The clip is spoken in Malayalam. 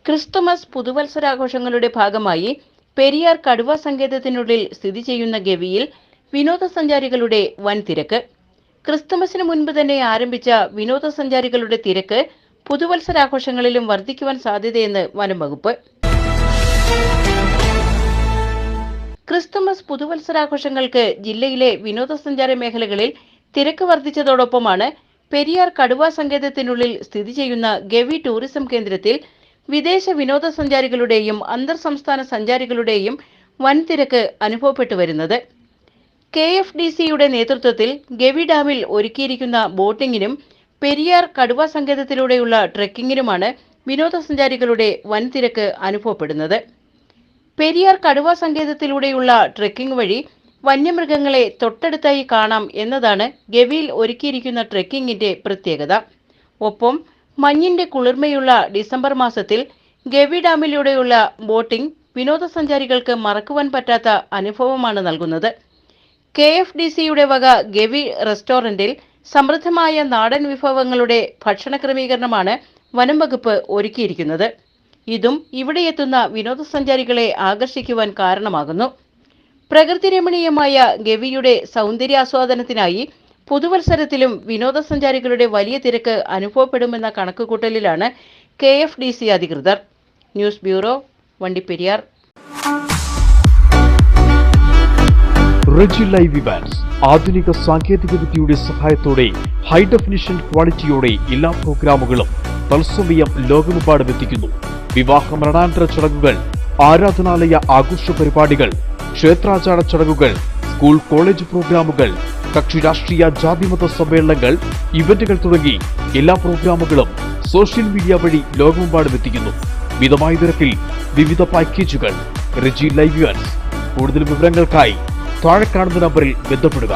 ക്രിസ്തുമസ് പുതുവത്സരാഘോഷങ്ങളുടെ ഭാഗമായി പെരിയാർ കടുവ സങ്കേതത്തിനുള്ളിൽ സ്ഥിതി ചെയ്യുന്ന ഗവിയിൽ വിനോദസഞ്ചാരികളുടെ വൻ തിരക്ക്. ക്രിസ്തുമസിന് മുൻപ് തന്നെ ആരംഭിച്ച വിനോദസഞ്ചാരികളുടെ തിരക്ക് പുതുവത്സരാഘോഷങ്ങളിലും വർദ്ധിക്കുവാൻ സാധ്യതയെന്ന് വനം വകുപ്പ്. ക്രിസ്തുമസ് പുതുവത്സരാഘോഷങ്ങൾക്ക് ജില്ലയിലെ വിനോദസഞ്ചാര മേഖലകളിൽ തിരക്ക് വർദ്ധിച്ചതോടൊപ്പമാണ് പെരിയാർ കടുവ സങ്കേതത്തിനുള്ളിൽ സ്ഥിതി ചെയ്യുന്ന ഗവി ടൂറിസം കേന്ദ്രത്തിൽ വിദേശ വിനോദസഞ്ചാരികളുടെയും അന്തർ സംസ്ഥാന സഞ്ചാരികളുടെയും വൻ തിരക്ക് അനുഭവപ്പെട്ടു വരുന്നത്. KFDCയുടെ നേതൃത്വത്തിൽ ഗവി ഡാമിൽ ഒരുക്കിയിരിക്കുന്ന ബോട്ടിംഗിനും പെരിയാർ കടുവ സങ്കേതത്തിലൂടെയുള്ള ട്രെക്കിങ്ങിനുമാണ് വിനോദസഞ്ചാരികളുടെ വൻ തിരക്ക് അനുഭവപ്പെടുന്നത്. പെരിയാർ കടുവ സങ്കേതത്തിലൂടെയുള്ള ട്രെക്കിംഗ് വഴി വന്യമൃഗങ്ങളെ തൊട്ടടുത്തായി കാണാം എന്നതാണ് ഗവിയിൽ ഒരുക്കിയിരിക്കുന്ന ട്രെക്കിങ്ങിന്റെ പ്രത്യേകത. ഒപ്പം മഞ്ഞിന്റെ കുളിർമയുള്ള ഡിസംബർ മാസത്തിൽ ഗവി ഡാമിലൂടെയുള്ള ബോട്ടിംഗ് വിനോദസഞ്ചാരികൾക്ക് മറക്കുവാൻ പറ്റാത്ത അനുഭവമാണ് നൽകുന്നത്. KFDCയുടെ വക ഗവി റെസ്റ്റോറന്റിൽ സമൃദ്ധമായ നാടൻ വിഭവങ്ങളുടെ ഭക്ഷണ ക്രമീകരണമാണ് വനം വകുപ്പ് ഒരുക്കിയിരിക്കുന്നത്. ഇതും ഇവിടെയെത്തുന്ന വിനോദസഞ്ചാരികളെ ആകർഷിക്കുവാൻ കാരണമാകുന്നു. പ്രകൃതിരമണീയമായ ഗവിയുടെ സൗന്ദര്യാസ്വാദനത്തിനായി പുതുവത്സരത്തിലും വിനോദസഞ്ചാരികളുടെ വലിയ തിരക്ക് അനുഭവപ്പെടുമെന്ന കണക്കുകൂട്ടലിലാണ് KFDC അധികൃതർ. News bureau, Vandiperiyar. Reji live events ആധുനിക സാങ്കേതികവിദ്യയുടെ സഹായത്തോടെ ഹൈ ഡെഫിനിഷൻ ക്വാളിറ്റിയോടെ എല്ലാ പ്രോഗ്രാമുകളും തത്സമയം ലോകമെമ്പാടും എത്തിക്കുന്നു. വിവാഹ മരണാനന്തര ചടങ്ങുകൾ, ആരാധനാലയ ആഘോഷ പരിപാടികൾ, ക്ഷേത്രാചാര ചടങ്ങുകൾ, സ്കൂൾ കോളേജ് പ്രോഗ്രാമുകൾ, കക്ഷി രാഷ്ട്രീയ ജാതിമത സമ്മേളനങ്ങൾ, ഇവന്റുകൾ തുടങ്ങി എല്ലാ പ്രോഗ്രാമുകളും സോഷ്യൽ മീഡിയ വഴി ലോകമെമ്പാടും എത്തിക്കുന്നു. മിതമായ നിരക്കിൽ വിവിധ പാക്കേജുകൾ. Reji live events. കൂടുതൽ വിവരങ്ങൾക്കായി താഴെ കാണുന്ന നമ്പറിൽ ബന്ധപ്പെടുക.